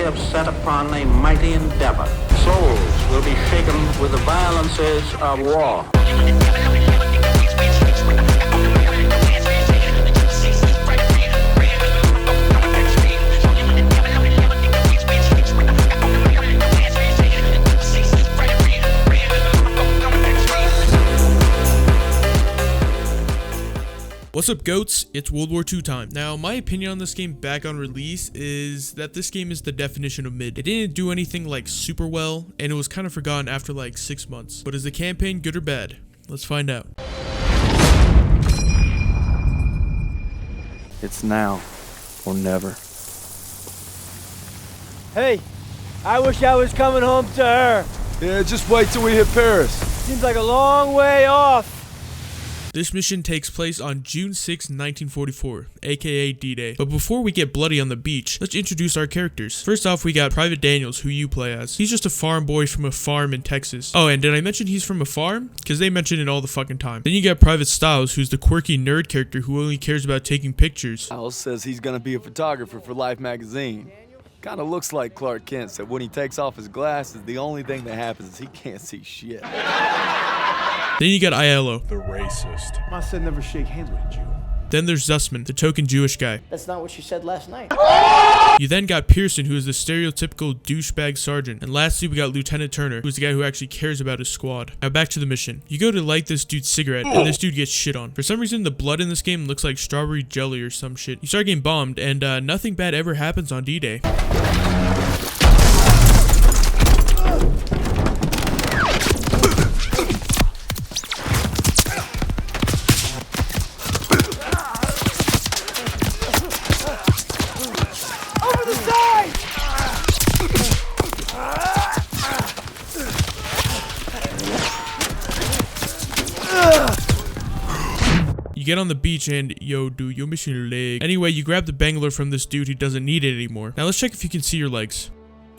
have set upon a mighty endeavor. Souls will be shaken with the violences of war. What's up, goats? It's World War II time. Now, my opinion on this game back on release is that this game is the definition of mid. It didn't do anything like super well, and it was kind of forgotten after like 6 months. But is the campaign good or bad? Let's find out. It's now or never. Hey, I wish I was coming home to her. Yeah, just wait till we hit Paris. Seems like a long way off. This mission takes place on June 6, 1944, aka D-Day. But before we get bloody on the beach, let's introduce our characters. First off, we got Private Daniels, who you play as. He's just a farm boy from a farm in Texas. Oh, and did I mention he's from a farm? Because they mention it all the fucking time. Then you got Private Styles, who's the quirky nerd character who only cares about taking pictures. Styles says he's gonna be a photographer for Life magazine. Kinda looks like Clark Kent said when he takes off his glasses, the only thing that happens is he can't see shit. Then you got Aiello. The racist. I said never shake hands with a Jew. Then there's Zussman, the token Jewish guy. That's not what you said last night. You then got Pearson, who is the stereotypical douchebag sergeant. And lastly, we got Lieutenant Turner, who's the guy who actually cares about his squad. Now back to the mission. You go to light this dude's cigarette, and this dude gets shit on. For some reason, the blood in this game looks like strawberry jelly or some shit. You start getting bombed, and nothing bad ever happens on D-Day. You get on the beach and, yo, dude, you're missing your leg. Anyway, you grab the Bangalore from this dude who doesn't need it anymore. Now let's check if you can see your legs.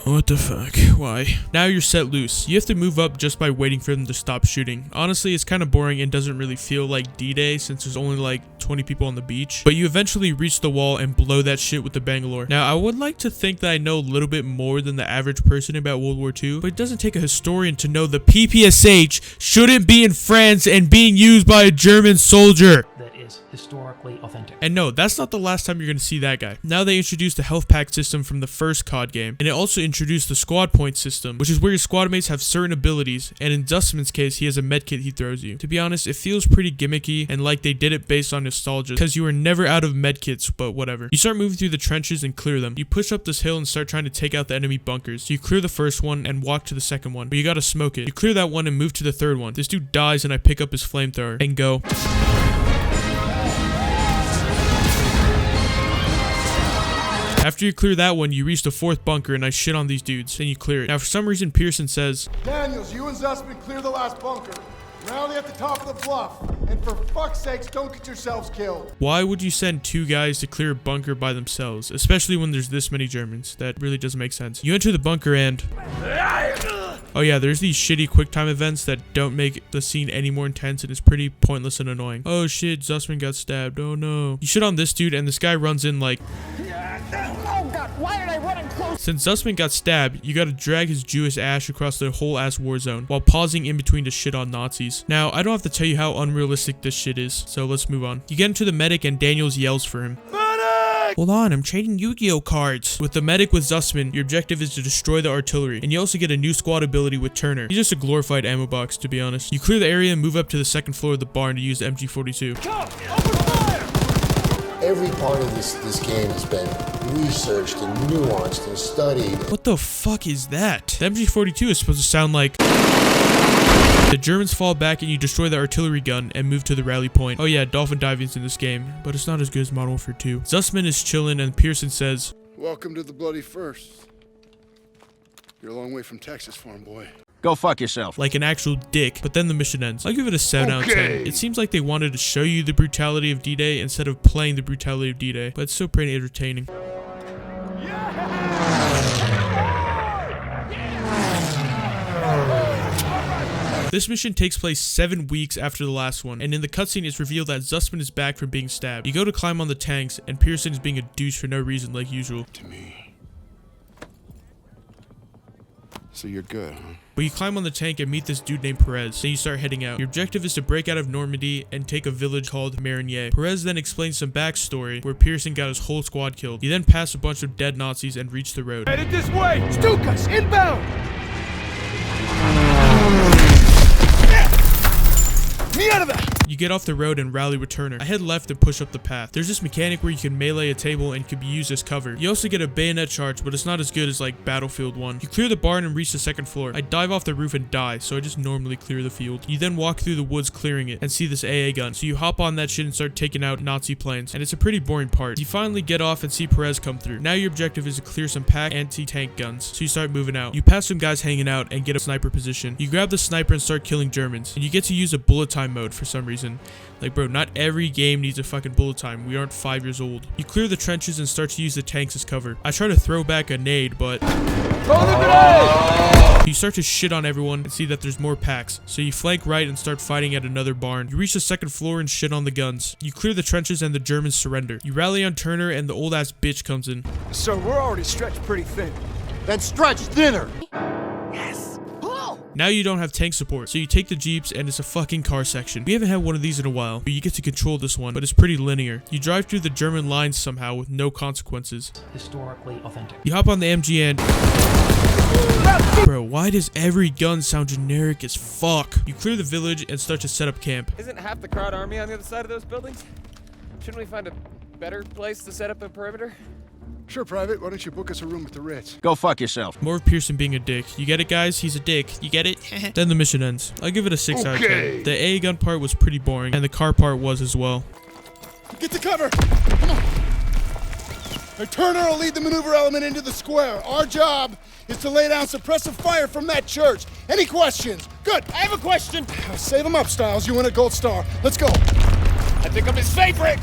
What the fuck? Why? Now you're set loose. You have to move up just by waiting for them to stop shooting. Honestly, it's kind of boring and doesn't really feel like D-Day since there's only like 20 people on the beach. But you eventually reach the wall and blow that shit with the Bangalore. Now, I would like to think that I know a little bit more than the average person about World War II, but it doesn't take a historian to know the PPSH shouldn't be in France and being used by a German soldier. That is historically authentic. And no, that's not the last time you're going to see that guy. Now they introduced the health pack system from the first COD game, and it also introduced the squad point system, which is where your squad mates have certain abilities, and in Dustman's case, he has a medkit he throws you. To be honest, it feels pretty gimmicky and like they did it based on nostalgia, because you are never out of medkits, but whatever. You start moving through the trenches and clear them. You push up this hill and start trying to take out the enemy bunkers. You clear the first one and walk to the second one, but you gotta smoke it. You clear that one and move to the third one. This dude dies and I pick up his flamethrower and go. After you clear that one, you reach the fourth bunker and I shit on these dudes. Then you clear it. Now for some reason, Pearson says, Daniels, you and Zussman clear the last bunker. Rally at the top of the bluff. And for fuck's sakes, don't get yourselves killed. why would you send 2 guys to clear a bunker by themselves? Especially when there's this many Germans. That really doesn't make sense. You enter the bunker and... oh yeah, there's these shitty quick time events that don't make the scene any more intense and it's pretty pointless and annoying. Oh shit, Zussman got stabbed. Oh no. You shit on this dude and this guy runs in like... Oh God, why did I run in close? Since Zussman got stabbed, you gotta drag his Jewish ass across the whole ass war zone while pausing in between to shit on Nazis. Now, I don't have to tell you how unrealistic this shit is, so let's move on. You get into the medic and Daniels yells for him. Hold on, I'm trading Yu-Gi-Oh cards. With the medic with Zussman, your objective is to destroy the artillery, and you also get a new squad ability with Turner. He's just a glorified ammo box, to be honest. You clear the area and move up to the second floor of the barn to use the MG42. Every part of this game has been researched and nuanced and studied. What the fuck is that? The MG42 is supposed to sound like... The Germans fall back and you destroy the artillery gun and move to the rally point. Oh yeah, dolphin diving's in this game, but it's not as good as Modern Warfare 2. Zussman is chilling and Pearson says, Welcome to the bloody first. You're a long way from Texas, farm boy. Go fuck yourself. like an actual dick, but then the mission ends. I'll give it a 7 out of 10. It seems like they wanted to show you the brutality of D-Day instead of playing the brutality of D-Day, but it's still pretty entertaining. This mission takes place 7 weeks after the last one, and in the cutscene it's revealed that Zussman is back from being stabbed. You go to climb on the tanks, and Pearson is being a douche for no reason like usual. To me, So you're good, huh? But you climb on the tank and meet this dude named Perez. Then you start heading out. Your objective is to break out of Normandy and take a village called Marigny. Perez then explains some backstory where Pearson got his whole squad killed. You then pass a bunch of dead Nazis and reach the road. Headed this way! Stukas, inbound! Me out of that! You get off the road and rally with Turner. I head left and push up the path. There's this mechanic where you can melee a table and can be used as cover. You also get a bayonet charge, but it's not as good as like Battlefield 1. You clear the barn and reach the second floor. I dive off the roof and die, so I just normally clear the field. You then walk through the woods clearing it and see this AA gun. So you hop on that shit and start taking out Nazi planes. And it's a pretty boring part. You finally get off and see Perez come through. Now your objective is to clear some pack anti-tank guns. So you start moving out. You pass some guys hanging out and get a sniper position. You grab the sniper and start killing Germans. And you get to use a bullet time mode for some reason. Like, bro, not every game needs a fucking bullet time. We aren't 5 years old. You clear the trenches and start to use the tanks as cover. I try to throw back a nade, but you start to shit on everyone and see that there's more packs. So you flank right and start fighting at another barn. You reach the second floor and shit on the guns. You clear the trenches and the Germans surrender. You rally on Turner and the old ass bitch comes in. Sir, we're already stretched pretty thin. Then stretch thinner. Now you don't have tank support, so you take the jeeps and it's a fucking car section. We haven't had one of these in a while, but you get to control this one, but it's pretty linear. You drive through the German lines somehow with no consequences. Historically authentic. You hop on the MG and... Bro, why does every gun sound generic as fuck? You clear the village and start to set up camp. Isn't half the crowd army on the other side of those buildings? Shouldn't we find a better place to set up a perimeter? Sure, Private. Why don't you book us a room at the Ritz? Go fuck yourself. More of Pearson being a dick. You get it, guys? He's a dick. You get it? Then the mission ends. I'll give it a 6 out of 10. The A gun part was pretty boring, and the car part was as well. Get to cover! Come on! Now, Turner will lead the maneuver element into the square. Our job is to lay down suppressive fire from that church. Any questions? Good. I have a question. Save them up, Styles. You win a gold star. Let's go. I think I'm his favorite!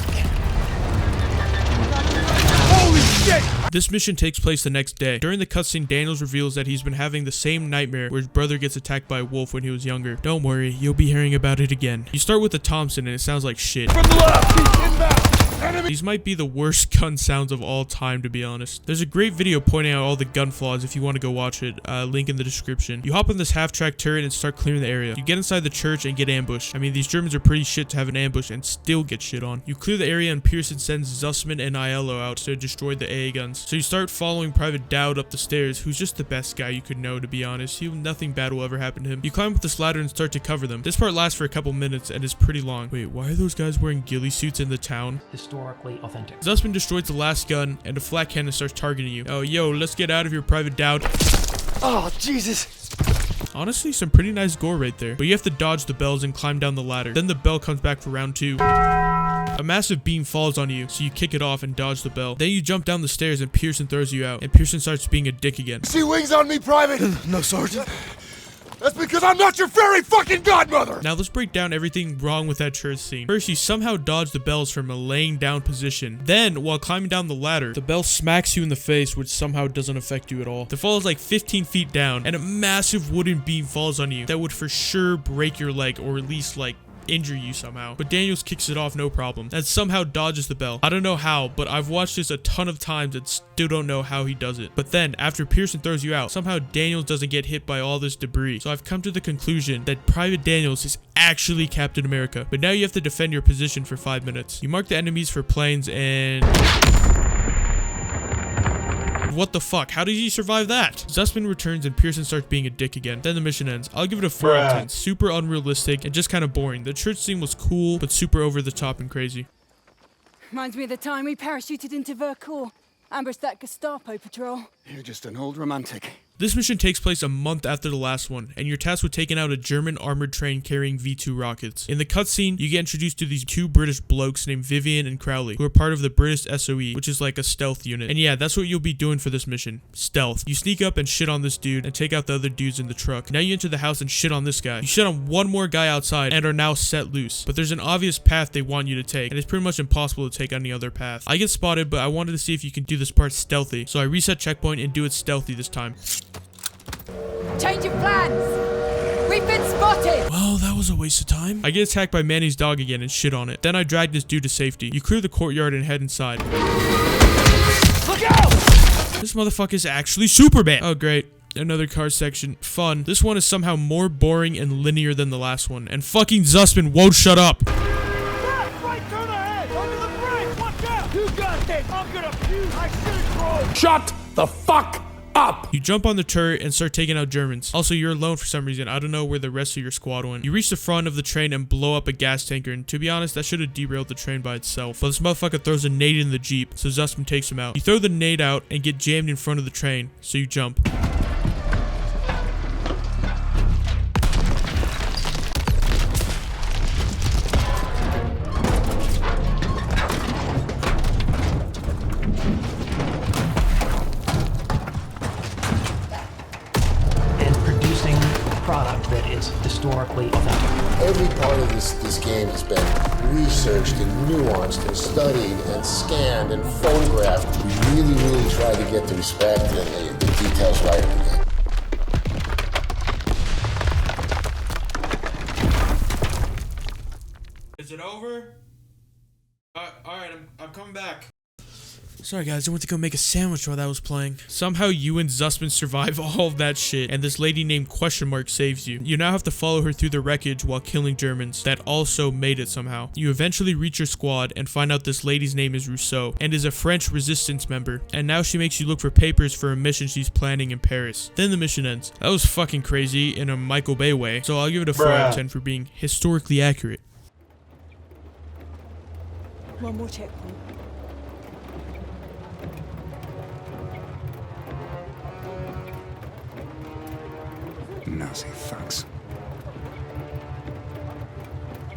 Holy shit! This mission takes place the next day. During the cutscene, Daniels reveals that he's been having the same nightmare where his brother gets attacked by a wolf when he was younger. Don't worry, you'll be hearing about it again. You start with the Thompson and it sounds like shit. From the left! Inbound! Enemy! These might be the worst gun sounds of all time, to be honest. There's a great video pointing out all the gun flaws if you want to go watch it. Link in the description. You hop on this half-track turret and start clearing the area. You get inside the church and get ambushed. I mean, these Germans are pretty shit to have an ambush and still get shit on. You clear the area and Pearson sends Zussman and Aiello out to destroy the AA guns. So you start following Private Dowd up the stairs, who's just the best guy you could know, to be honest. Nothing bad will ever happen to him. You climb up this ladder and start to cover them. This part lasts for a couple minutes and is pretty long. Wait, why are those guys wearing ghillie suits in the town? Historically authentic. Zussman destroys the last gun, and a flat cannon starts targeting you. Oh, yo, let's get out of here, Private Dowd. Oh, Jesus. Honestly, some pretty nice gore right there. But you have to dodge the bells and climb down the ladder. Then the bell comes back for round 2. A massive beam falls on you, so you kick it off and dodge the bell. Then you jump down the stairs and Pearson throws you out. And Pearson starts being a dick again. See wings on me, Private? No, Sergeant. That's because I'm not your fairy fucking godmother! Now let's break down everything wrong with that church scene. First, you somehow dodge the bells from a laying down position. Then, while climbing down the ladder, the bell smacks you in the face, which somehow doesn't affect you at all. The fall is like 15 feet down, and a massive wooden beam falls on you that would for sure break your leg, or at least like injure you somehow. But Daniels kicks it off no problem and somehow dodges the bell. I don't know how, but I've watched this a ton of times and still don't know how he does it. But then after Pearson throws you out, somehow Daniels doesn't get hit by all this debris. So I've come to the conclusion that Private Daniels is actually Captain America. But now you have to defend your position for 5 minutes. You mark the enemies for planes and... What the fuck? How did he survive that? Zussman returns and Pearson starts being a dick again. Then the mission ends. I'll give it a 4 out of 10. Super unrealistic and just kind of boring. The church scene was cool, but super over the top and crazy. Reminds me of the time we parachuted into Vercors. Ambushed that Gestapo patrol. You're just an old romantic. This mission takes place a month after the last one, and you're tasked with taking out a German armored train carrying V2 rockets. In the cutscene, you get introduced to these 2 British blokes named Vivian and Crowley, who are part of the British SOE, which is like a stealth unit. And yeah, that's what you'll be doing for this mission. Stealth. You sneak up and shit on this dude and take out the other dudes in the truck. Now you enter the house and shit on this guy. You shit on one more guy outside and are now set loose. But there's an obvious path they want you to take, and it's pretty much impossible to take any other path. I get spotted, but I wanted to see if you can do this part stealthy, so I reset checkpoint and do it stealthy this time. Change of plans! We've been spotted! Well, that was a waste of time. I get attacked by Manny's dog again and shit on it. Then I drag this dude to safety. You clear the courtyard and head inside. Look out! This motherfucker is actually Superman. Oh, great. Another car section. Fun. This one is somehow more boring and linear than the last one. And fucking Zussman won't shut up. Right turn ahead! Under the bridge! Watch out! You got this! I'm gonna puke! I should roll! Shut the fuck up! You jump on the turret and start taking out Germans. Also, you're alone for some reason. I don't know where the rest of your squad went. You reach the front of the train and blow up a gas tanker, and to be honest, that should have derailed the train by itself. But this motherfucker throws a nade in the Jeep, so Zussman takes him out. You throw the nade out and get jammed in front of the train, so you jump. Product that is historically authentic. Every part of this game has been researched and nuanced and studied and scanned and photographed. We really try to get the respect and the details right every day. Is it over? Alright, I'm coming back. Sorry guys, I went to go make a sandwich while that was playing. Somehow you and Zussman survive all of that shit, and this lady named Question Mark saves you. You now have to follow her through the wreckage while killing Germans that also made it somehow. You eventually reach your squad and find out this lady's name is Rousseau and is a French resistance member, and now she makes you look for papers for a mission she's planning in Paris. Then the mission ends. That was fucking crazy in a Michael Bay way, so I'll give it a 4 out of 10 for being historically accurate. One more checkpoint. Nazi thugs.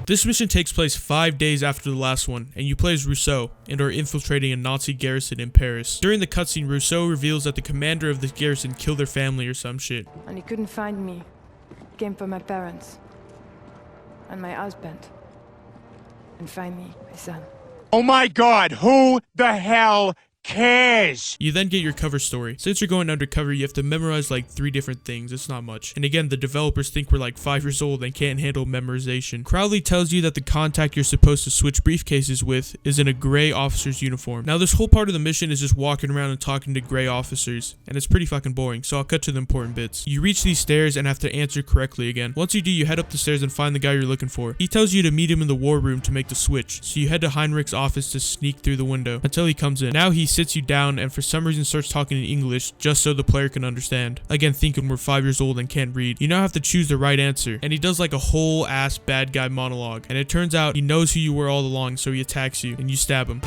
This mission takes place 5 days after the last one, and you play as Rousseau and are infiltrating a Nazi garrison in Paris. During the cutscene, Rousseau reveals that the commander of the garrison killed their family or some shit. And he couldn't find me. Came for my parents. And my husband. And finally, my son. Oh my god, who the hell cares? You then get your cover story. Since you're going undercover, you have to memorize like 3 different things. It's not much. And again, the developers think we're like 5 years old and can't handle memorization. Crowley tells you that the contact you're supposed to switch briefcases with is in a gray officer's uniform. Now this whole part of the mission is just walking around and talking to gray officers, and it's pretty fucking boring, so I'll cut to the important bits. You reach these stairs and have to answer correctly again. Once you do, you head up the stairs and find the guy you're looking for. He tells you to meet him in the war room to make the switch, so you head to Heinrich's office to sneak through the window until he comes in. Now he sits you down and for some reason starts talking in English just so the player can understand. Again, thinking we're 5 years old and can't read. You now have to choose the right answer, and he does like a whole ass bad guy monologue, and it turns out he knows who you were all along, so he attacks you and you stab him.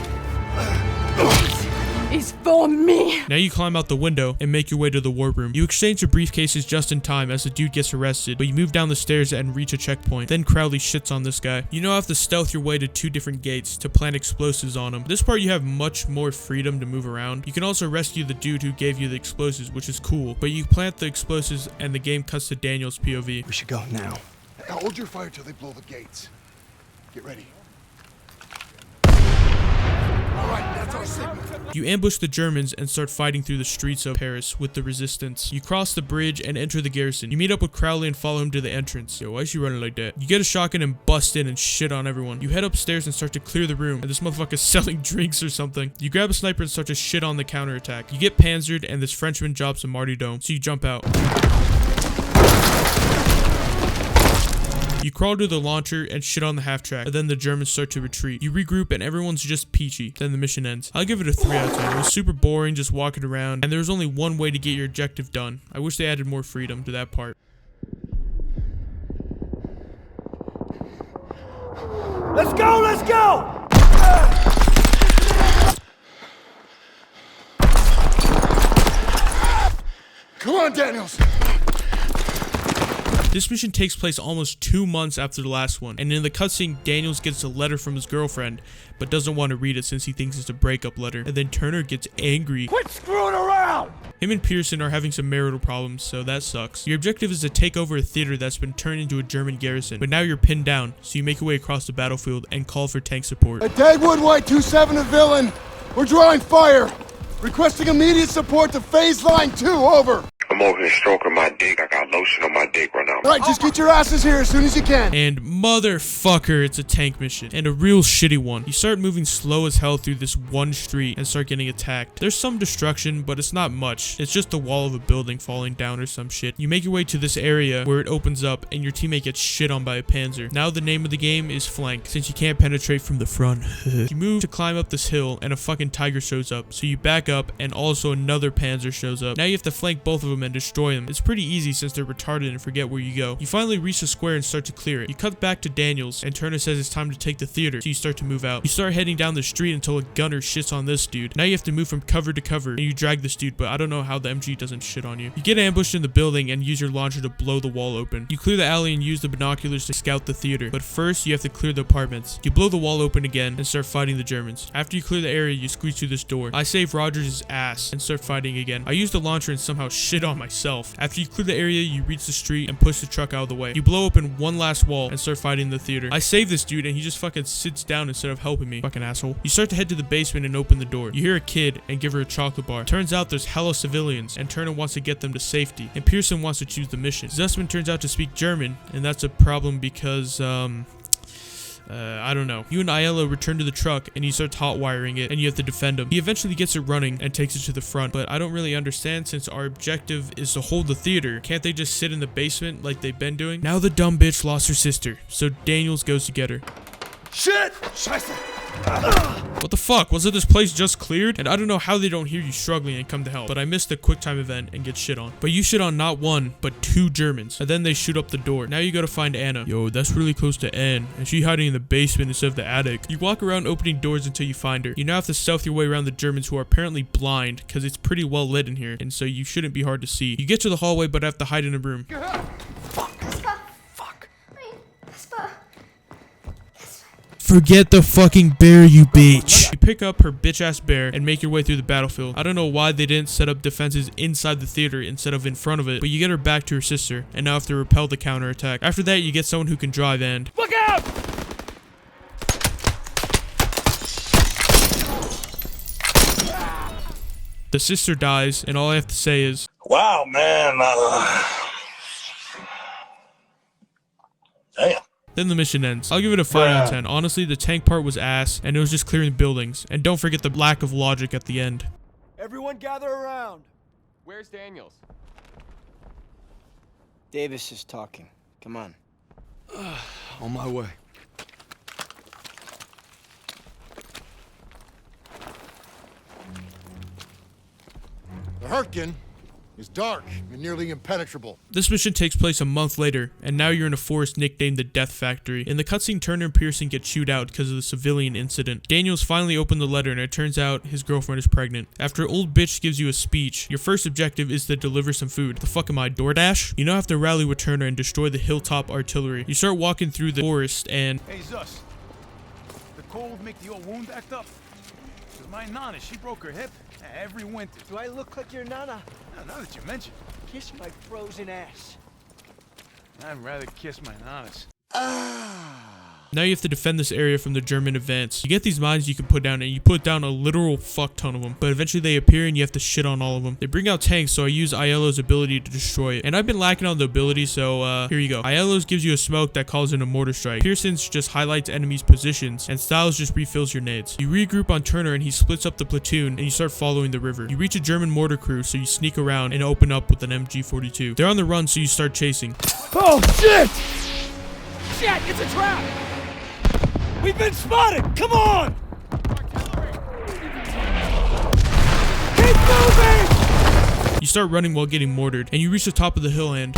It's for me! Now you climb out the window and make your way to the war room. You exchange the briefcases just in time as the dude gets arrested, but you move down the stairs and reach a checkpoint. Then Crowley shits on this guy. You now have to stealth your way to 2 different gates to plant explosives on him. This part you have much more freedom to move around. You can also rescue the dude who gave you the explosives, which is cool, but you plant the explosives and the game cuts to Daniel's POV. We should go now. Hold your fire till they blow the gates. Get ready. Alright, that's our signal. You ambush the Germans and start fighting through the streets of Paris with the resistance. You cross the bridge and enter the garrison. You meet up with Crowley and follow him to the entrance. Yo, why is she running like that? You get a shotgun and bust in and shit on everyone. You head upstairs and start to clear the room, and this motherfucker's selling drinks or something. You grab a sniper and start to shit on the counterattack. You get panzered and this Frenchman drops a martyrdom, so you jump out. You crawl to the launcher and shit on the half-track, and then the Germans start to retreat. You regroup and everyone's just peachy. Then the mission ends. I'll give it a 3 out of 10. It was super boring just walking around, and there was only one way to get your objective done. I wish they added more freedom to that part. Let's go! Let's go! Come on, Daniels! This mission takes place almost 2 months after the last one, and in the cutscene, Daniels gets a letter from his girlfriend, but doesn't want to read it since he thinks it's a breakup letter, and then Turner gets angry. Quit screwing around! Him and Pearson are having some marital problems, so that sucks. Your objective is to take over a theater that's been turned into a German garrison, but now you're pinned down, so you make your way across the battlefield and call for tank support. A Dagwood White 27 a villain. We're drawing fire. Requesting immediate support to phase line 2, over. I'm over here stroking my dick. I got lotion on my dick right now. Right, just get your asses here as soon as you can. And motherfucker, it's a tank mission. And a real shitty one. You start moving slow as hell through this one street and start getting attacked. There's some destruction, but it's not much. It's just the wall of a building falling down or some shit. You make your way to this area where it opens up and your teammate gets shit on by a panzer. Now the name of the game is flank, since you can't penetrate from the front. You move to climb up this hill and a fucking tiger shows up. So you back up and also another panzer shows up. Now you have to flank both of them and destroy them. It's pretty easy since they're retarded and forget where you go. You finally reach the square and start to clear it. You cut back to Daniels and Turner says it's time to take the theater, so you start to move out. You start heading down the street until a gunner shits on this dude. Now you have to move from cover to cover and you drag this dude, but I don't know how the MG doesn't shit on you. You get ambushed in the building and use your launcher to blow the wall open. You clear the alley and use the binoculars to scout the theater, but first you have to clear the apartments. You blow the wall open again and start fighting the Germans. After you clear the area, you squeeze through this door. I save Rogers' ass and start fighting again. I use the launcher and somehow shit on myself. After you clear the area, you reach the street and push the truck out of the way. You blow open one last wall and start fighting the theater. I save this dude and he just fucking sits down instead of helping me. Fucking asshole. You start to head to the basement and open the door. You hear a kid and give her a chocolate bar. Turns out there's hella civilians and Turner wants to get them to safety. And Pearson wants to choose the mission. Zussman turns out to speak German and that's a problem because, I don't know. You and Aiello return to the truck and he starts hot wiring it and you have to defend him. He eventually gets it running and takes it to the front, but I don't really understand since our objective is to hold the theater. Can't they just sit in the basement like they've been doing? Now the dumb bitch lost her sister, so Daniels goes to get her. Shit! Scheiße! What the fuck? Wasn't this place just cleared? And I don't know how they don't hear you struggling and come to help, but I missed the quick time event and get shit on. But you shit on not one, but two Germans, and then they shoot up the door. Now you gotta find Anna. Yo, that's really close to Anne, and she hiding in the basement instead of the attic. You walk around opening doors until you find her. You now have to stealth your way around the Germans who are apparently blind, because it's pretty well lit in here, and so you shouldn't be hard to see. You get to the hallway, but have to hide in a room. Forget the fucking bear, you bitch. You pick up her bitch ass bear and make your way through the battlefield. I don't know why they didn't set up defenses inside the theater instead of in front of it, but you get her back to her sister and now have to repel the counterattack. After that, you get someone who can drive and Look out! the sister dies, and all I have to say is, wow, man. Damn. Then the mission ends. I'll give it a 5 out of 10. Honestly, the tank part was ass, and it was just clearing buildings. And don't forget the lack of logic at the end. Everyone gather around. Where's Daniels? Davis is talking. Come on. On my way. The Hurtgen is dark and nearly impenetrable. This mission takes place a month later, and now you're in a forest nicknamed the Death Factory. In the cutscene, Turner and Pearson get chewed out because of the civilian incident. Daniels finally opened the letter, and it turns out his girlfriend is pregnant. After old bitch gives you a speech, your first objective is to deliver some food. The fuck am I, DoorDash? You now have to rally with Turner and destroy the hilltop artillery. You start walking through the forest, and Hey, Zus. The cold make the old wound act up? 'Cause my nana, she broke her hip every winter. Do I look like your nana? Now that you mention it, Kiss my frozen ass. I'd rather kiss my nanas. now you have to defend this area from the German advance. You get these mines you can put down, and you put down a literal fuck ton of them. But eventually they appear and you have to shit on all of them. They bring out tanks, so I use Aiello's ability to destroy it. And I've been lacking on the ability, so here you go. Aiello's gives you a smoke that calls in a mortar strike. Pearson's just highlights enemies' positions, and Styles just refills your nades. You regroup on Turner and he splits up the platoon, and you start following the river. You reach a German mortar crew, so you sneak around and open up with an MG42. They're on the run, so you start chasing. Oh, shit! Shit, it's a trap! We've been spotted! Come on! Keep moving! You start running while getting mortared, and you reach the top of the hill and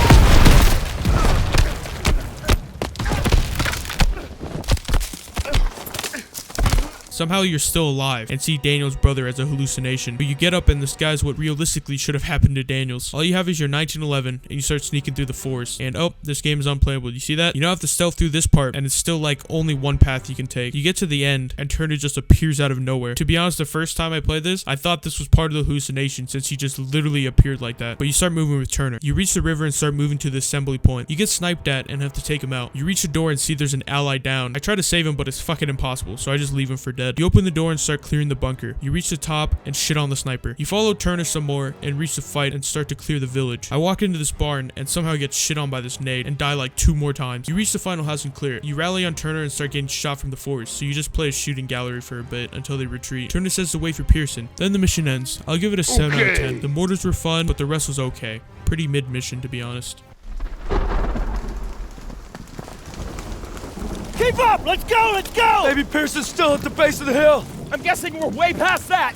somehow you're still alive and see Daniel's brother as a hallucination. But you get up and this guy's what realistically should have happened to Daniels. All you have is your 1911 and you start sneaking through the forest. And oh, this game is unplayable. You see that? You now have to stealth through this part and it's still like only one path you can take. You get to the end and Turner just appears out of nowhere. To be honest, the first time I played this, I thought this was part of the hallucination since he just literally appeared like that. But you start moving with Turner. You reach the river and start moving to the assembly point. You get sniped at and have to take him out. You reach the door and see there's an ally down. I try to save him, but it's fucking impossible, so I just leave him for dead. dead. You open the door and start clearing the bunker. You reach the top and shit on the sniper. You follow Turner some more and reach the fight and start to clear the village. I walk into this barn and somehow get shit on by this nade and die like 2 more times. You reach the final house and clear it. You rally on Turner and start getting shot from the forest, so you just play a shooting gallery for a bit until they retreat. Turner says to wait for Pearson. Then the mission ends. I'll give it a 7 out of 10. The mortars were fun, but the rest was okay. Pretty mid mission, to be honest. Keep up! Let's go! Let's go! Maybe Pearson's still at the base of the hill. I'm guessing we're way past that.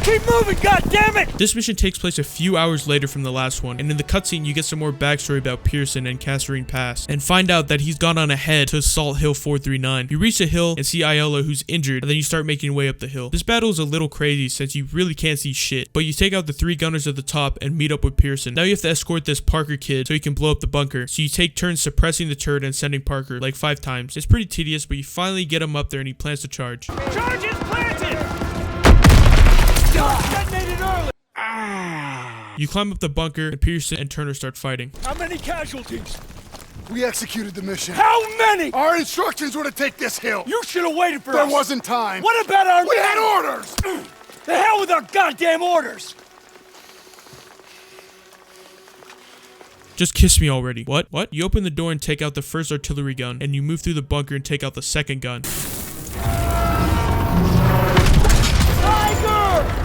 Keep moving, goddammit! This mission takes place a few hours later from the last one, and in the cutscene you get some more backstory about Pearson and Kasserine Pass, and find out that he's gone on ahead to assault Hill 439. You reach the hill and see Aiello, who's injured, and then you start making your way up the hill. This battle is a little crazy since you really can't see shit, but you take out the 3 gunners at the top and meet up with Pearson. Now you have to escort this Parker kid so he can blow up the bunker, so you take turns suppressing the turret and sending Parker like 5 times. It's pretty tedious, but you finally get him up there and he plans to charge. Charge is planted! Detonated early! You climb up the bunker and Pearson and Turner start fighting. How many casualties? We executed the mission. How many? Our instructions were to take this hill. You should have waited for us. There wasn't time. What about our... We had orders! The hell with our goddamn orders! Just kiss me already. What? You open the door and take out the first artillery gun, and you move through the bunker and take out the second gun.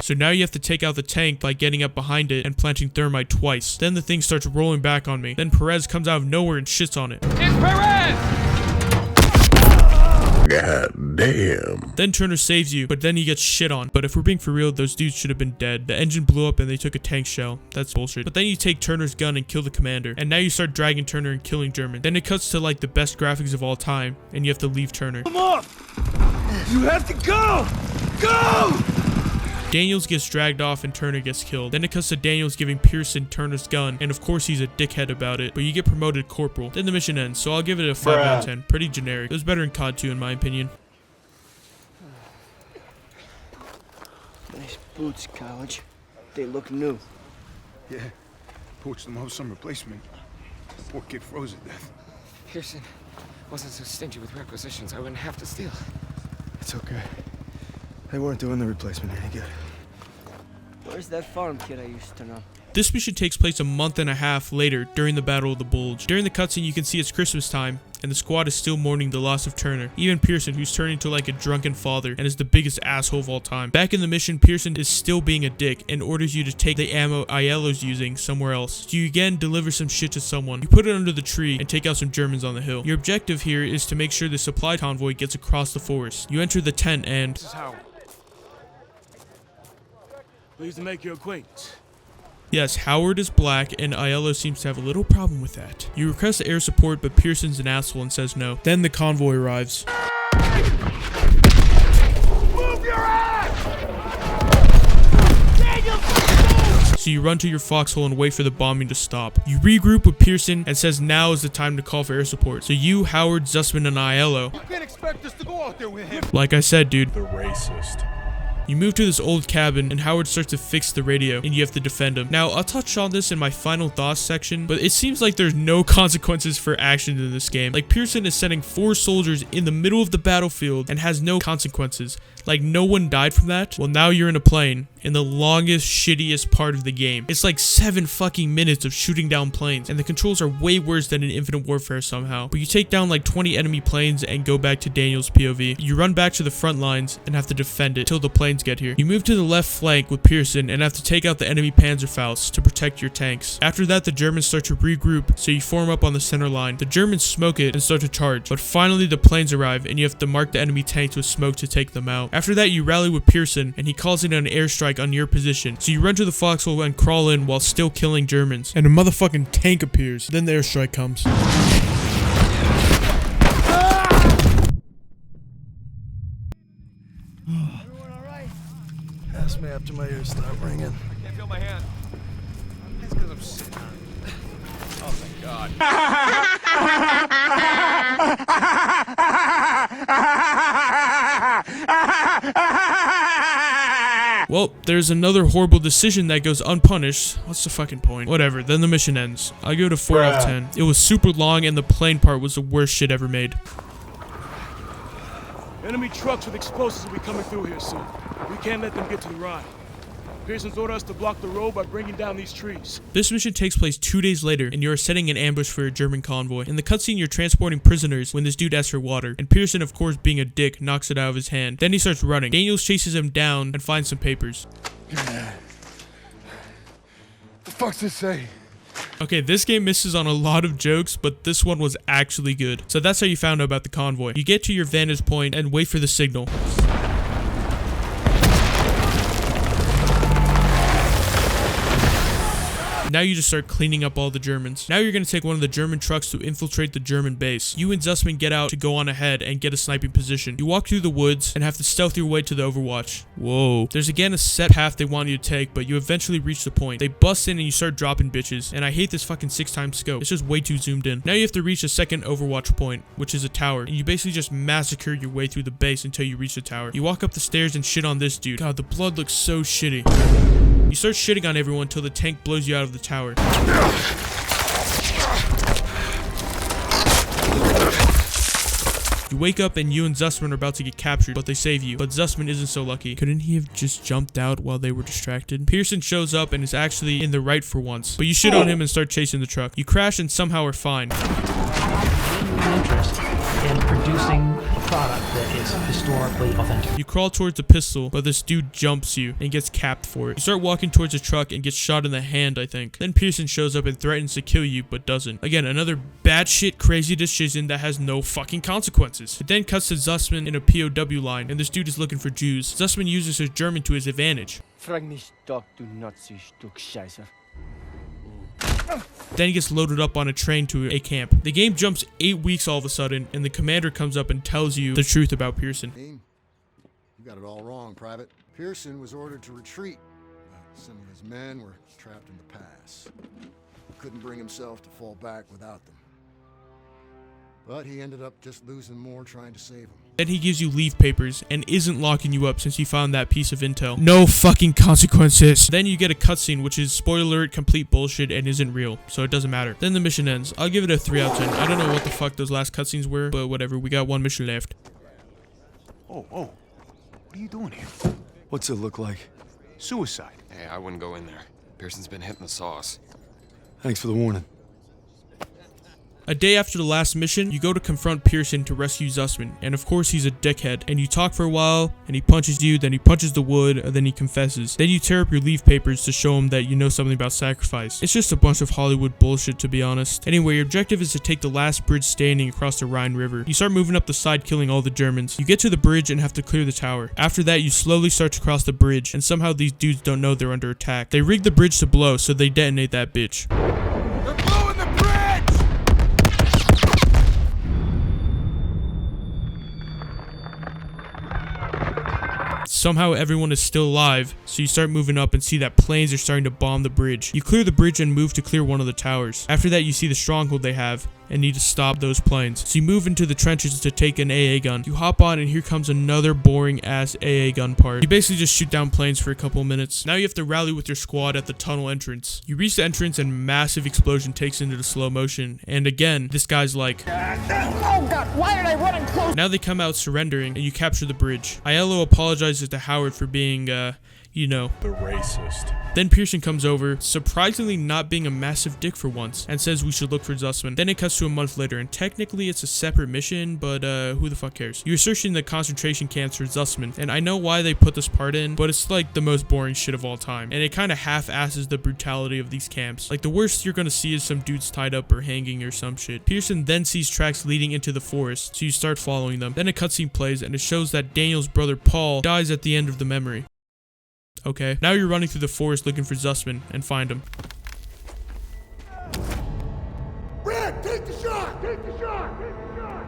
So now you have to take out the tank by getting up behind it and planting thermite twice. Then the thing starts rolling back on me. Then Perez comes out of nowhere and shits on it. It's Perez! God damn. Then Turner saves you, but then he gets shit on. But if we're being for real, those dudes should have been dead. The engine blew up and they took a tank shell. That's bullshit. But then you take Turner's gun and kill the commander. And now you start dragging Turner and killing German. Then it cuts to like the best graphics of all time, and you have to leave Turner. Come on! You have to go! Go! Daniels gets dragged off and Turner gets killed. Then it cuts to Daniels giving Pearson Turner's gun, and of course he's a dickhead about it, but you get promoted corporal. Then the mission ends, so I'll give it a 5 out of 10. Pretty generic. It was better in COD 2 in my opinion. Nice boots, College. They look new. Yeah, poached them off some replacement. Poor kid froze to death. Pearson wasn't so stingy with requisitions. I wouldn't have to steal. It's okay. They weren't doing the replacement any good. Where's that farm kid I used to know? This mission takes place a month and a half later during the Battle of the Bulge. During the cutscene you can see it's Christmas time, and the squad is still mourning the loss of Turner. Even Pearson, who's turned into like a drunken father and is the biggest asshole of all time. Back in the mission, Pearson is still being a dick and orders you to take the ammo Aiello's using somewhere else. So you again deliver some shit to someone. You put it under the tree and take out some Germans on the hill. Your objective here is to make sure the supply convoy gets across the forest. You enter the tent and... This is Howard. Pleased to make your acquaintance. Yes, Howard is black, and Aiello seems to have a little problem with that. You request air support, but Pearson's an asshole and says no. Then the convoy arrives. Move your ass! Daniel, So you run to your foxhole and wait for the bombing to stop. You regroup with Pearson and says now is the time to call for air support. So you, Howard, Zussman, and Aiello. You can't expect us to go out there with him. Like I said, dude. The racist. You move to this old cabin, and Howard starts to fix the radio, and you have to defend him. Now, I'll touch on this in my final thoughts section, but it seems like there's no consequences for actions in this game. Like, Pearson is sending 4 soldiers in the middle of the battlefield and has no consequences. Like, no one died from that? Well, now you're in a plane, in the longest, shittiest part of the game. It's like 7 fucking minutes of shooting down planes, and the controls are way worse than in Infinite Warfare somehow. But you take down like 20 enemy planes and go back to Daniel's POV. You run back to the front lines and have to defend it till the planes get here. You move to the left flank with Pearson and have to take out the enemy Panzerfaust to protect your tanks. After that, the Germans start to regroup, so you form up on the center line. The Germans smoke it and start to charge, but finally the planes arrive and you have to mark the enemy tanks with smoke to take them out. After that, you rally with Pearson and he calls in an airstrike on your position, so you run to the foxhole and crawl in while still killing Germans. And a motherfucking tank appears. Then the airstrike comes. Ask me after my ears start ringing. I can't feel my hand. That's because I'm sitting on it. Oh, thank God. Well, there's another horrible decision that goes unpunished. What's the fucking point? Whatever, then the mission ends. I give it a 4 out of 10. It was super long and the plane part was the worst shit ever made. Enemy trucks with explosives will be coming through here soon. We can't let them get to the ride. Pearson's ordered us to block the road by bringing down these trees. This mission takes place 2 days later, and you are setting an ambush for a German convoy. In the cutscene, you're transporting prisoners when this dude asks for water, and Pearson, of course being a dick, knocks it out of his hand. Then he starts running. Daniels chases him down and finds some papers. The fuck's this say? Okay, this game misses on a lot of jokes, but this one was actually good. So that's how you found out about the convoy. You get to your vantage point and wait for the signal. Now you just start cleaning up all the Germans. Now you're going to take one of the German trucks to infiltrate the German base. You and Zussman get out to go on ahead and get a sniping position. You walk through the woods and have to stealth your way to the Overwatch. Whoa. There's again a set path they want you to take, but you eventually reach the point. They bust in and you start dropping bitches. And I hate this fucking 6x scope. It's just way too zoomed in. Now you have to reach a second Overwatch point, which is a tower. And you basically just massacre your way through the base until you reach the tower. You walk up the stairs and shit on this dude. God, the blood looks so shitty. You start shitting on everyone until the tank blows you out of the tower. You wake up and you and Zussman are about to get captured, but they save you. But Zussman isn't so lucky. Couldn't he have just jumped out while they were distracted? Pearson shows up and is actually in the right for once. But you shit on him and start chasing the truck. You crash and somehow are fine. Interest in producing a product that is historically authentic. You crawl towards the pistol, but this dude jumps you and gets capped for it. You start walking towards the truck and get shot in the hand, I think. Then Pearson shows up and threatens to kill you, but doesn't. Again, another batshit crazy decision that has no fucking consequences. It then cuts to Zussman in a POW line, and this dude is looking for Jews. Zussman uses his German to his advantage. Frag mich doch, du Nazi-Stück Scheiße. Then he gets loaded up on a train to a camp. The game jumps 8 weeks all of a sudden, and the commander comes up and tells you the truth about Pearson. You got it all wrong, Private. Pearson was ordered to retreat. Some of his men were trapped in the pass. He couldn't bring himself to fall back without them. But he ended up just losing more trying to save them. Then he gives you leave papers and isn't locking you up since he found that piece of intel. No fucking consequences. Then you get a cutscene, which is, spoiler alert, complete bullshit and isn't real, so it doesn't matter. Then the mission ends. I'll give it a 3 out of 10. I don't know what the fuck those last cutscenes were, but whatever. We got one mission left. Oh, what are you doing here? What's it look like? Suicide. Hey, I wouldn't go in there. Pearson's been hitting the sauce. Thanks for the warning. A day after the last mission, you go to confront Pearson to rescue Zussman, and of course he's a dickhead, and you talk for a while, and he punches you, then he punches the wood, and then he confesses. Then you tear up your leave papers to show him that you know something about sacrifice. It's just a bunch of Hollywood bullshit, to be honest. Anyway, your objective is to take the last bridge standing across the Rhine River. You start moving up the side, killing all the Germans. You get to the bridge and have to clear the tower. After that, you slowly start to cross the bridge, and somehow these dudes don't know they're under attack. They rig the bridge to blow, so they detonate that bitch. Somehow everyone is still alive, so you start moving up and see that planes are starting to bomb the bridge. You clear the bridge and move to clear one of the towers. After that, you see the stronghold they have and need to stop those planes. So you move into the trenches to take an AA gun. You hop on and here comes another boring ass AA gun part. You basically just shoot down planes for a couple of minutes. Now you have to rally with your squad at the tunnel entrance. You reach the entrance and massive explosion takes into the slow motion. And again, this guy's like, Oh God, why are they running close? Now they come out surrendering and you capture the bridge. Aiello apologizes to Howard for being, you know, the racist. Then Pearson comes over, surprisingly not being a massive dick for once, and says we should look for Zussman. Then it cuts to a month later, and technically it's a separate mission, but who the fuck cares? You're searching the concentration camps for Zussman, and I know why they put this part in, but it's like the most boring shit of all time, and it kind of half-asses the brutality of these camps. Like the worst you're gonna see is some dudes tied up or hanging or some shit. Pearson then sees tracks leading into the forest, so you start following them. Then a cutscene plays, and it shows that Daniel's brother Paul dies at the end of the memory. Okay, now you're running through the forest looking for Zussman and find him. Brad, take the shot! Take the shot! Take the shot!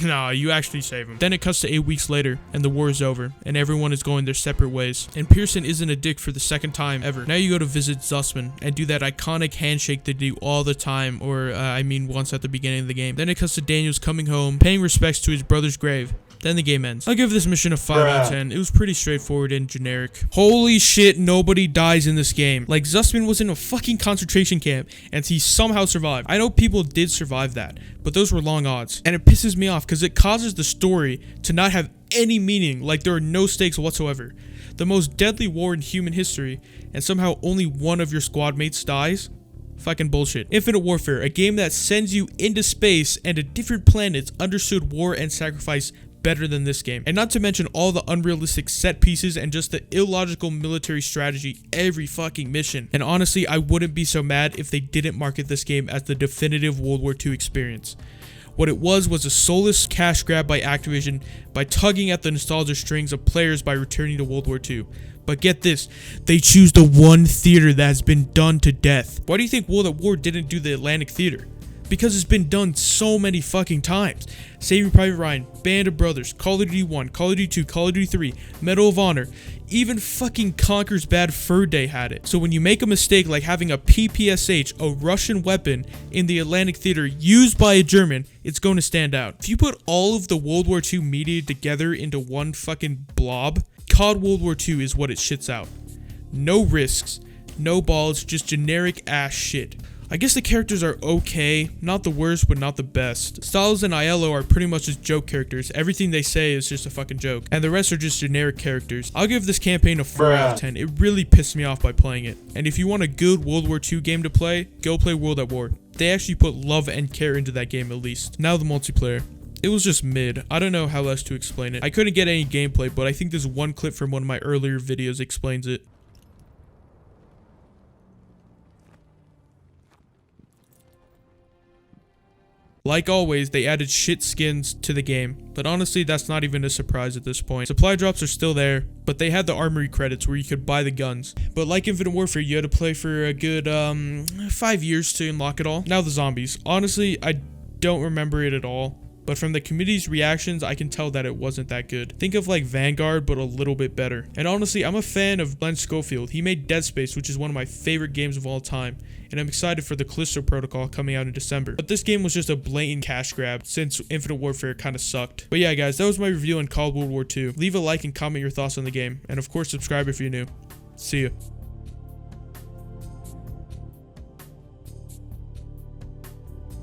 Nah, you actually save him. Then it cuts to 8 weeks later, and the war is over, and everyone is going their separate ways. And Pearson isn't a dick for the second time ever. Now you go to visit Zussman, and do that iconic handshake they do all the time, or I mean once at the beginning of the game. Then it cuts to Daniels coming home, paying respects to his brother's grave. Then the game ends. I'll give this mission a 5 out of 10. It was pretty straightforward and generic. Holy shit, nobody dies in this game. Like, Zussman was in a fucking concentration camp, and he somehow survived. I know people did survive that, but those were long odds. And it pisses me off, because it causes the story to not have any meaning, like there are no stakes whatsoever. The most deadly war in human history, and somehow only one of your squad mates dies? Fucking bullshit. Infinite Warfare, a game that sends you into space and to different planets, understood war and sacrifice better than this game. And not to mention all the unrealistic set pieces and just the illogical military strategy every fucking mission. And honestly, I wouldn't be so mad if they didn't market this game as the definitive World War II experience. What it was a soulless cash grab by Activision by tugging at the nostalgia strings of players by returning to World War II. But get this, they choose the one theater that has been done to death. Why do you think World at War didn't do the Atlantic Theater? Because it's been done so many fucking times. Saving Private Ryan, Band of Brothers, Call of Duty 1, Call of Duty 2, Call of Duty 3, Medal of Honor, even fucking Conker's Bad Fur Day had it. So when you make a mistake like having a PPSH, a Russian weapon, in the Atlantic Theater used by a German, it's going to stand out. If you put all of the World War II media together into one fucking blob, COD World War II is what it shits out. No risks, no balls, just generic ass shit. I guess the characters are okay, not the worst, but not the best. Styles and Aiello are pretty much just joke characters. Everything they say is just a fucking joke. And the rest are just generic characters. I'll give this campaign a 4 out of 10. It really pissed me off by playing it. And if you want a good World War II game to play, go play World at War. They actually put love and care into that game at least. Now the multiplayer. It was just mid. I don't know how else to explain it. I couldn't get any gameplay, but I think this one clip from one of my earlier videos explains it. Like always, they added shit skins to the game, but honestly, that's not even a surprise at this point. Supply drops are still there, but they had the armory credits where you could buy the guns. But like Infinite Warfare, you had to play for a good 5 years to unlock it all. Now the zombies. Honestly, I don't remember it at all. But from the community's reactions, I can tell that it wasn't that good. Think of like Vanguard, but a little bit better. And honestly, I'm a fan of Glenn Schofield. He made Dead Space, which is one of my favorite games of all time. And I'm excited for the Callisto Protocol coming out in December. But this game was just a blatant cash grab since Infinite Warfare kind of sucked. But yeah, guys, that was my review on COD World War II. Leave a like and comment your thoughts on the game. And of course, subscribe if you're new. See ya.